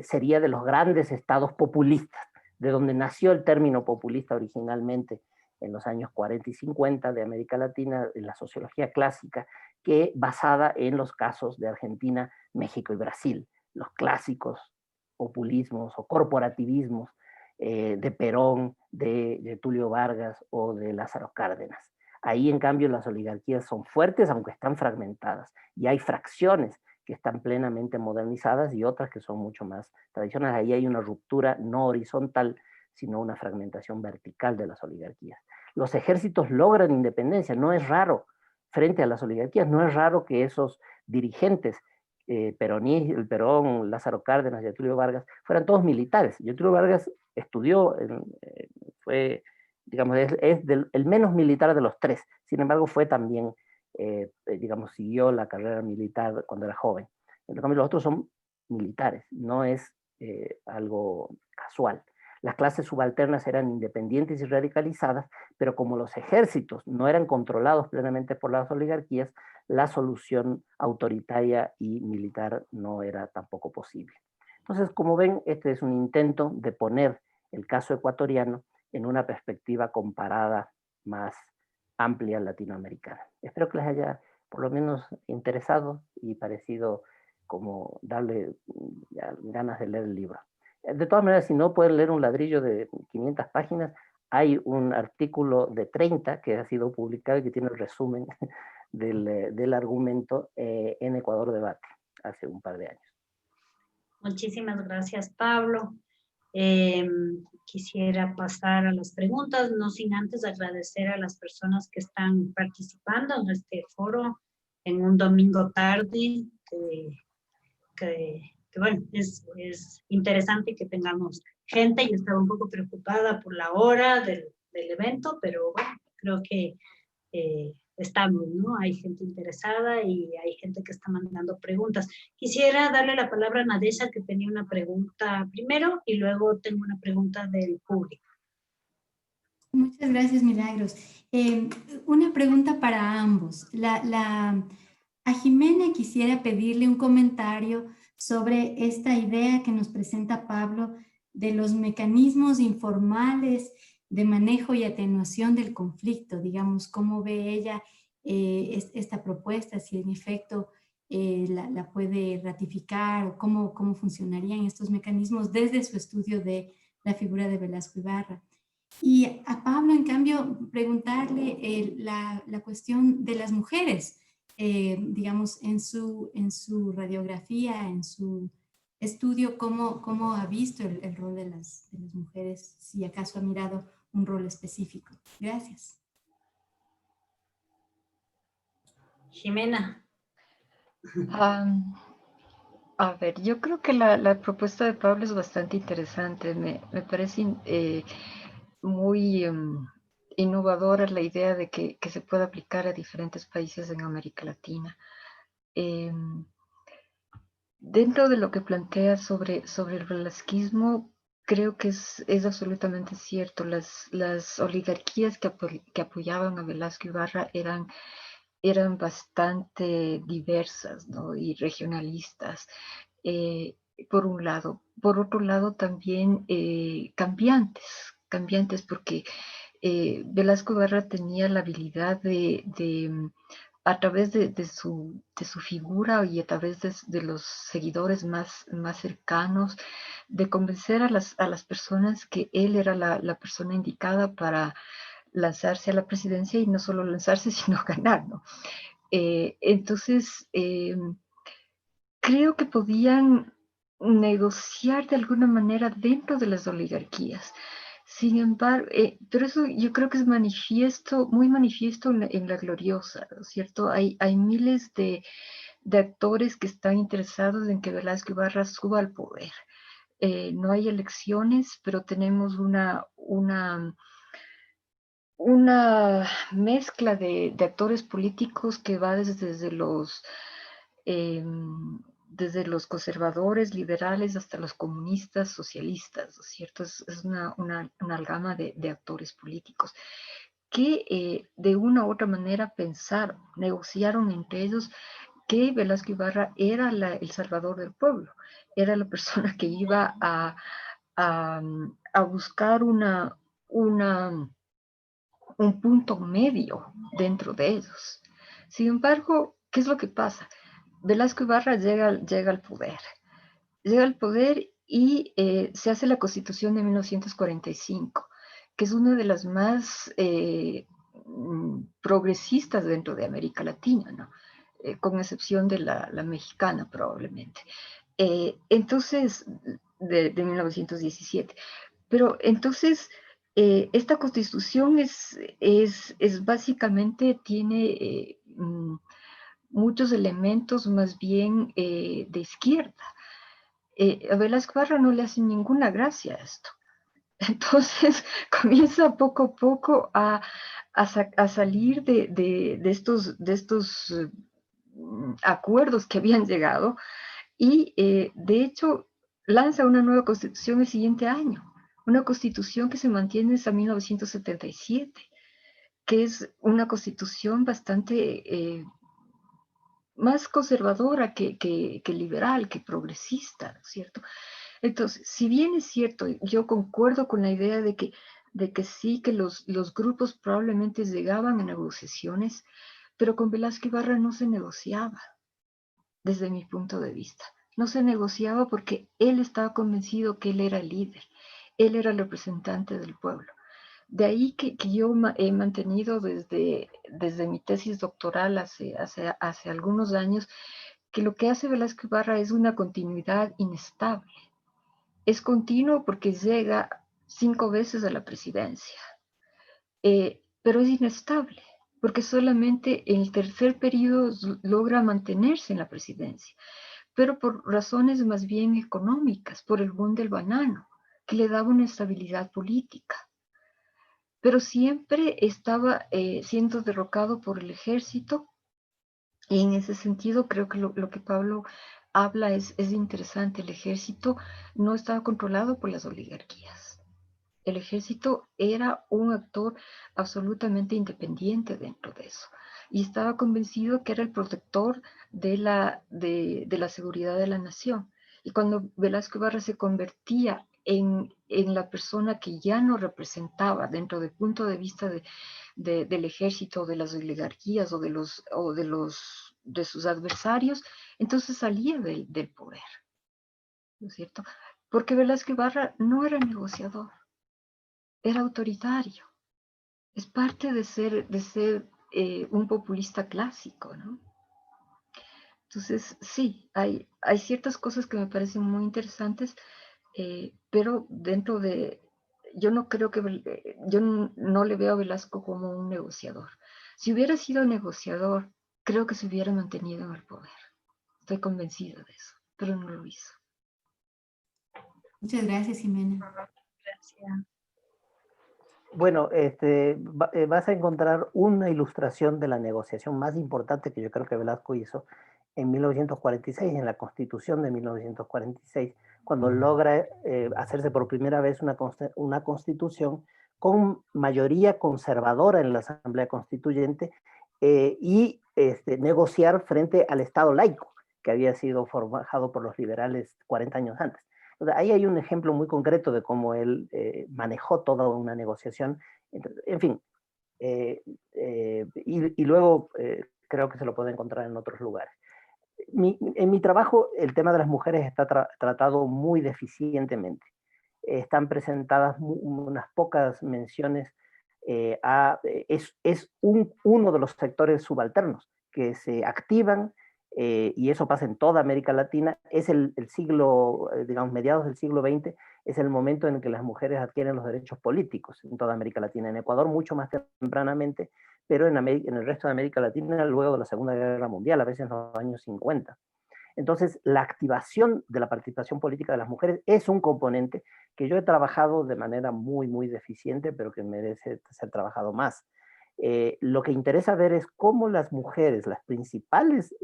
sería de los grandes estados populistas, de donde nació el término populista originalmente en los años 40 y 50 de América Latina, en la sociología clásica, que basada en los casos de Argentina, México y Brasil, los clásicos populismos o corporativismos de Perón, de Tulio Vargas o de Lázaro Cárdenas. Ahí, en cambio, las oligarquías son fuertes, aunque están fragmentadas, y hay fracciones que están plenamente modernizadas y otras que son mucho más tradicionales. Ahí hay una ruptura no horizontal, sino una fragmentación vertical de las oligarquías. Los ejércitos logran independencia, no es raro, frente a las oligarquías, no es raro que esos dirigentes, Perón, Lázaro Cárdenas y Tulio Vargas, fueran todos militares. Tulio Vargas estudió, fue, digamos, es el menos militar de los tres, sin embargo fue también, digamos, siguió la carrera militar cuando era joven. En cambio, los otros son militares, no es algo casual. Las clases subalternas eran independientes y radicalizadas, pero como los ejércitos no eran controlados plenamente por las oligarquías, la solución autoritaria y militar no era tampoco posible. Entonces, como ven, este es un intento de poner el caso ecuatoriano en una perspectiva comparada más amplia latinoamericana. Espero que les haya por lo menos interesado y parecido como darle ganas de leer el libro. De todas maneras, si no pueden leer un ladrillo de 500 páginas, hay un artículo de 30 que ha sido publicado y que tiene el resumen del argumento en Ecuador Debate, hace un par de años. Muchísimas gracias, Pablo. Quisiera pasar a las preguntas, no sin antes agradecer a las personas que están participando en este foro en un domingo tarde, que bueno, es interesante que tengamos gente. Yo estaba un poco preocupada por la hora del evento, pero bueno, creo que estamos, ¿no? Hay gente interesada y hay gente que está mandando preguntas. Quisiera darle la palabra a Nadesha, que tenía una pregunta primero, y luego tengo una pregunta del público. Muchas gracias, Milagros. Una pregunta para ambos. A Jimena quisiera pedirle un comentario sobre esta idea que nos presenta Pablo de los mecanismos informales de manejo y atenuación del conflicto, digamos, cómo ve ella esta propuesta, si en efecto la puede ratificar o cómo funcionarían estos mecanismos desde su estudio de la figura de Velasco Ibarra. Y a Pablo, en cambio, preguntarle la cuestión de las mujeres, digamos, en su radiografía, en su estudio, cómo ha visto el rol de las mujeres, si acaso ha mirado un rol específico. Gracias. Jimena. A ver, yo creo que la propuesta de Pablo es bastante interesante. Me parece muy innovadora la idea de que se pueda aplicar a diferentes países en América Latina. Dentro de lo que plantea sobre el velasquismo, creo que es absolutamente cierto. Las oligarquías que apoyaban a Velasco Ibarra eran bastante diversas, ¿no? Y regionalistas, por un lado. Por otro lado, también cambiantes, porque Velasco Ibarra tenía la habilidad de a través de su figura y a través de los seguidores más cercanos, de convencer a las personas que él era la persona indicada para lanzarse a la presidencia, y no solo lanzarse, sino ganar, ¿no? Entonces, creo que podían negociar de alguna manera dentro de las oligarquías. Sin embargo, pero eso yo creo que es muy manifiesto en la Gloriosa, ¿no es cierto? Hay miles de actores que están interesados en que Velasco Ibarra suba al poder. No hay elecciones, pero tenemos una mezcla de actores políticos que va desde los conservadores, liberales, hasta los comunistas, socialistas, ¿no es cierto? Es una amalgama de actores políticos que de una u otra manera negociaron entre ellos que Velasco Ibarra era el salvador del pueblo, era la persona que iba a buscar un punto medio dentro de ellos. Sin embargo, ¿qué es lo que pasa? Velasco Ibarra llega al poder. Llega al poder y se hace la Constitución de 1945, que es una de las más progresistas dentro de América Latina, ¿no? Con excepción de la mexicana probablemente. Entonces, de 1917. Pero entonces, esta constitución es básicamente, tiene muchos elementos más bien de izquierda. A Velasco Ibarra no le hace ninguna gracia a esto. Entonces comienza poco a poco a salir de estos acuerdos que habían llegado, y de hecho lanza una nueva constitución el siguiente año, una constitución que se mantiene hasta 1977, que es una constitución bastante más conservadora que liberal, que progresista, ¿no es cierto? Entonces, si bien es cierto, yo concuerdo con la idea de que sí, que los grupos probablemente llegaban a negociaciones, pero con Velasco Ibarra no se negociaba, desde mi punto de vista. No se negociaba porque él estaba convencido que él era el líder, él era el representante del pueblo. De ahí que yo he mantenido desde mi tesis doctoral hace algunos años, que lo que hace Velasco Ibarra es una continuidad inestable. Es continuo porque llega 5 veces a la presidencia, pero es inestable, porque solamente en el tercer periodo logra mantenerse en la presidencia, pero por razones más bien económicas, por el boom del banano, que le daba una estabilidad política. Pero siempre estaba siendo derrocado por el ejército, y en ese sentido creo que lo que Pablo habla es interesante. El ejército no estaba controlado por las oligarquías. El ejército era un actor absolutamente independiente dentro de eso, y estaba convencido que era el protector de la seguridad de la nación. Y cuando Velasco Ibarra se convertía en la persona que ya no representaba dentro del punto de vista del ejército, de las oligarquías o de sus adversarios, entonces salía del poder, ¿no es cierto? Porque Velasco Ibarra no era negociador, era autoritario. Es parte de ser un populista clásico, ¿no? Entonces, sí, hay ciertas cosas que me parecen muy interesantes, pero yo no creo yo no le veo a Velasco como un negociador. Si hubiera sido negociador, creo que se hubiera mantenido en el poder. Estoy convencida de eso, pero no lo hizo. Muchas gracias, Ximena. Gracias. Bueno, vas a encontrar una ilustración de la negociación más importante que yo creo que Velasco hizo en 1946, en la Constitución de 1946, cuando logra hacerse por primera vez una constitución con mayoría conservadora en la Asamblea Constituyente y negociar frente al Estado laico, que había sido forjado por los liberales 40 años antes. Ahí hay un ejemplo muy concreto de cómo él manejó toda una negociación. En fin, y luego creo que se lo puede encontrar en otros lugares. En mi trabajo, el tema de las mujeres está tratado muy deficientemente. Están presentadas unas pocas menciones es uno de los sectores subalternos que se activan, y eso pasa en toda América Latina. Es el siglo, digamos, mediados del siglo XX, es el momento en que las mujeres adquieren los derechos políticos en toda América Latina. En Ecuador mucho más tempranamente, pero en el resto de América Latina luego de la Segunda Guerra Mundial, a veces en los años 50. Entonces, la activación de la participación política de las mujeres es un componente que yo he trabajado de manera muy, muy deficiente, pero que merece ser trabajado más. Lo que interesa ver es cómo las mujeres, las principales,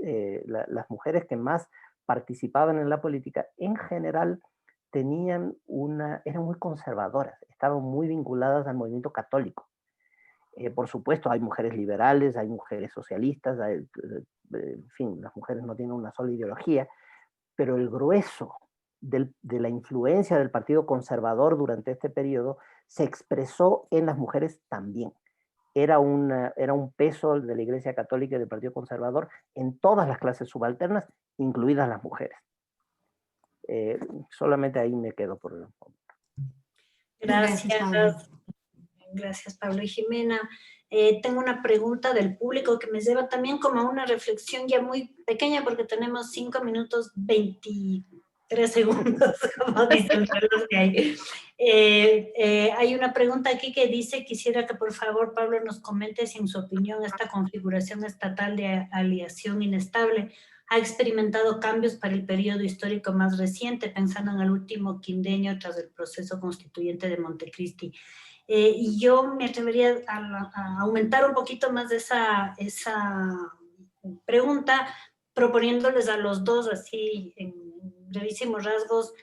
las mujeres que más participaban en la política, en general eran muy conservadoras, estaban muy vinculadas al movimiento católico. Por supuesto, hay mujeres liberales, hay mujeres socialistas, en fin, las mujeres no tienen una sola ideología, pero el grueso de la influencia del Partido Conservador durante este periodo se expresó en las mujeres también. Era un peso de la Iglesia Católica y del Partido Conservador en todas las clases subalternas, incluidas las mujeres. Solamente ahí me quedo por el momento. Gracias. Gracias, Pablo y Jimena. Tengo una pregunta del público que me lleva también como a una reflexión ya muy pequeña, porque tenemos 5 minutos 23 segundos, como dice el reloj de ahí. Hay una pregunta aquí que dice: quisiera que por favor Pablo nos comente si en su opinión esta configuración estatal de aliación inestable ha experimentado cambios para el periodo histórico más reciente, pensando en el último quinquenio tras el proceso constituyente de Montecristi. Y yo me atrevería a aumentar un poquito más de esa pregunta, proponiéndoles a los dos, así en brevísimos rasgos,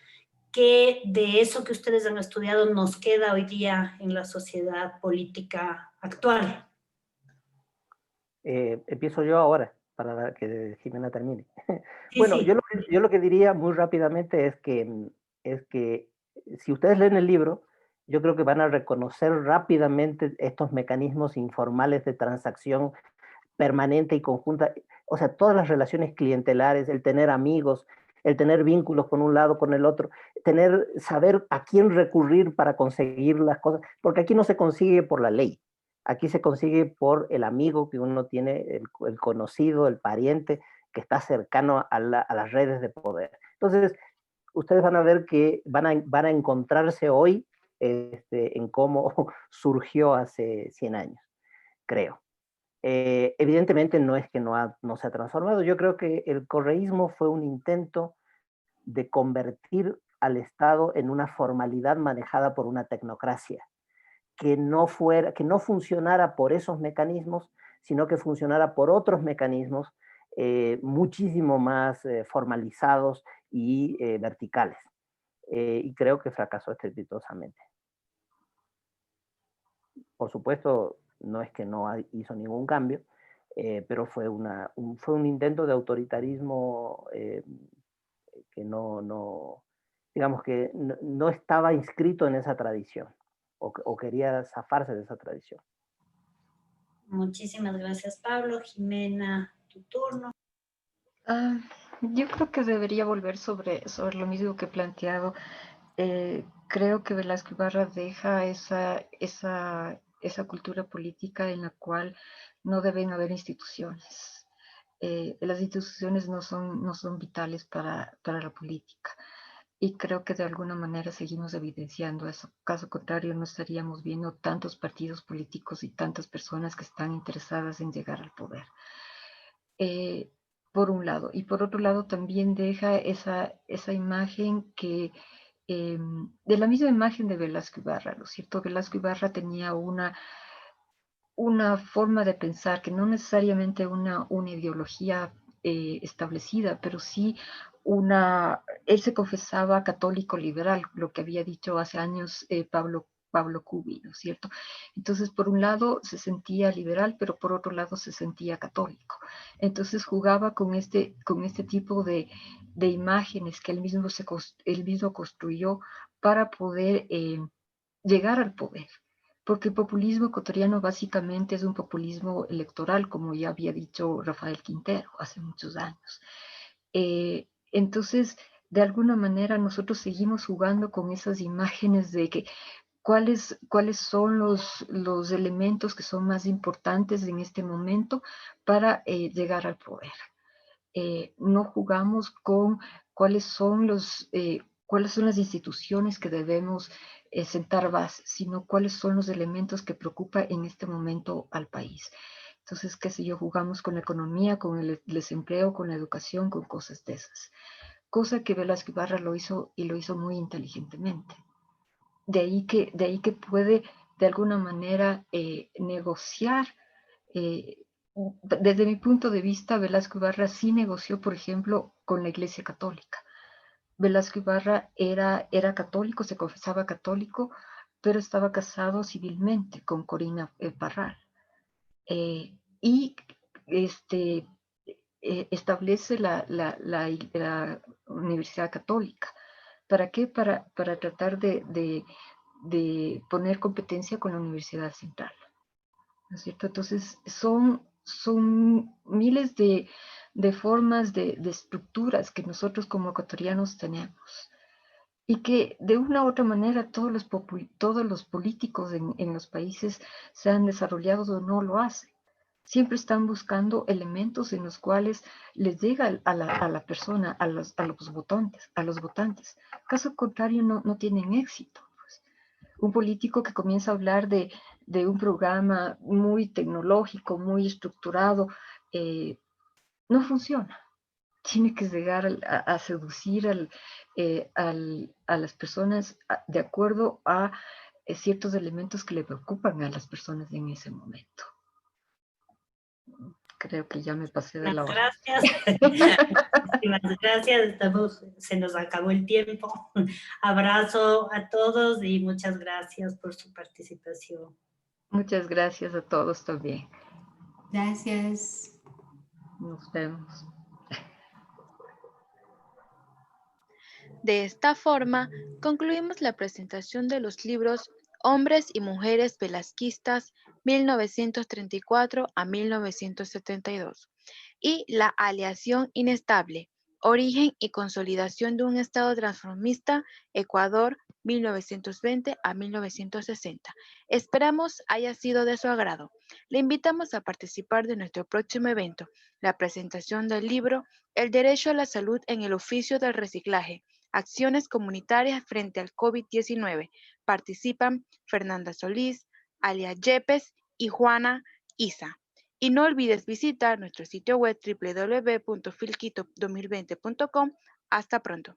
qué de eso que ustedes han estudiado nos queda hoy día en la sociedad política actual. Empiezo yo ahora, para que Jimena termine. Sí, Bueno, sí. yo lo que diría muy rápidamente es que si ustedes leen el libro, yo creo que van a reconocer rápidamente estos mecanismos informales de transacción permanente y conjunta. O sea, todas las relaciones clientelares, el tener amigos, el tener vínculos con un lado, con el otro, saber a quién recurrir para conseguir las cosas, porque aquí no se consigue por la ley. Aquí se consigue por el amigo que uno tiene, el conocido, el pariente que está cercano a las redes de poder. Entonces, ustedes van a ver que van a encontrarse hoy en cómo surgió hace 100 años, creo. Evidentemente no es que no se ha transformado. Yo creo que el correísmo fue un intento de convertir al Estado en una formalidad manejada por una tecnocracia, que no funcionara por esos mecanismos, sino que funcionara por otros mecanismos muchísimo más formalizados y verticales. Y creo que fracasó estrepitosamente. Por supuesto, no es que no hizo ningún cambio, pero fue un intento de autoritarismo que digamos que no estaba inscrito en esa tradición, o quería zafarse de esa tradición. Muchísimas gracias, Pablo. Jimena, tu turno. Yo creo que debería volver sobre lo mismo que he planteado. Creo que Velasco Ibarra deja esa cultura política en la cual no deben haber instituciones. Las instituciones no son vitales para la política. Y creo que de alguna manera seguimos evidenciando eso. Caso contrario, no estaríamos viendo tantos partidos políticos y tantas personas que están interesadas en llegar al poder. Por un lado. Y por otro lado también deja esa imagen que, de la misma imagen de Velasco Ibarra, ¿no es cierto? Velasco Ibarra tenía una forma de pensar que no necesariamente una ideología establecida, pero sí él se confesaba católico liberal, lo que había dicho hace años Pablo Kubi, ¿no es cierto? Entonces, por un lado se sentía liberal, pero por otro lado se sentía católico. Entonces jugaba con este tipo de imágenes que él mismo construyó para poder llegar al poder. porque el populismo ecuatoriano básicamente es un populismo electoral, como ya había dicho Rafael Quintero hace muchos años. Entonces, de alguna manera nosotros seguimos jugando con esas imágenes de que cuáles son los elementos que son más importantes en este momento para llegar al poder. No jugamos con cuáles son las instituciones que debemos sentar bases, sino cuáles son los elementos que preocupan en este momento al país. Entonces, qué sé yo, jugamos con la economía, con el desempleo, con la educación, con cosas de esas. Cosa que Velasco Ibarra lo hizo y lo hizo muy inteligentemente. De ahí que puede de alguna manera negociar. Desde mi punto de vista, Velasco Ibarra sí negoció, por ejemplo, con la Iglesia Católica. Velasco Ibarra era católico, se confesaba católico, pero estaba casado civilmente con Corina Parral. Y establece la Universidad Católica. ¿Para qué? Para tratar de poner competencia con la Universidad Central. ¿No es cierto? Entonces, son miles de formas, de estructuras que nosotros como ecuatorianos tenemos. Y que de una u otra manera todos los políticos en los países, sean desarrollados o no, lo hacen. Siempre están buscando elementos en los cuales les llega a la persona, a los votantes. Caso contrario, no tienen éxito. Pues. Un político que comienza a hablar de un programa muy tecnológico, muy estructurado, no funciona. Tiene que llegar a seducir a las personas de acuerdo a ciertos elementos que le preocupan a las personas en ese momento. Creo que ya me pasé de la hora. Gracias. Muchísimas gracias. Se nos acabó el tiempo. Abrazo a todos y muchas gracias por su participación. Muchas gracias a todos también. Gracias. Nos vemos. De esta forma, concluimos la presentación de los libros Hombres y Mujeres Velasquistas 1934 a 1972 y La Aleación Inestable, Origen y Consolidación de un Estado Transformista, Ecuador 1920 a 1960. Esperamos haya sido de su agrado. Le invitamos a participar de nuestro próximo evento, la presentación del libro El Derecho a la Salud en el Oficio del Reciclaje, Acciones comunitarias frente al COVID-19. Participan Fernanda Solís, Alia Yepes y Juana Isa. Y no olvides visitar nuestro sitio web www.filquito2020.com. Hasta pronto.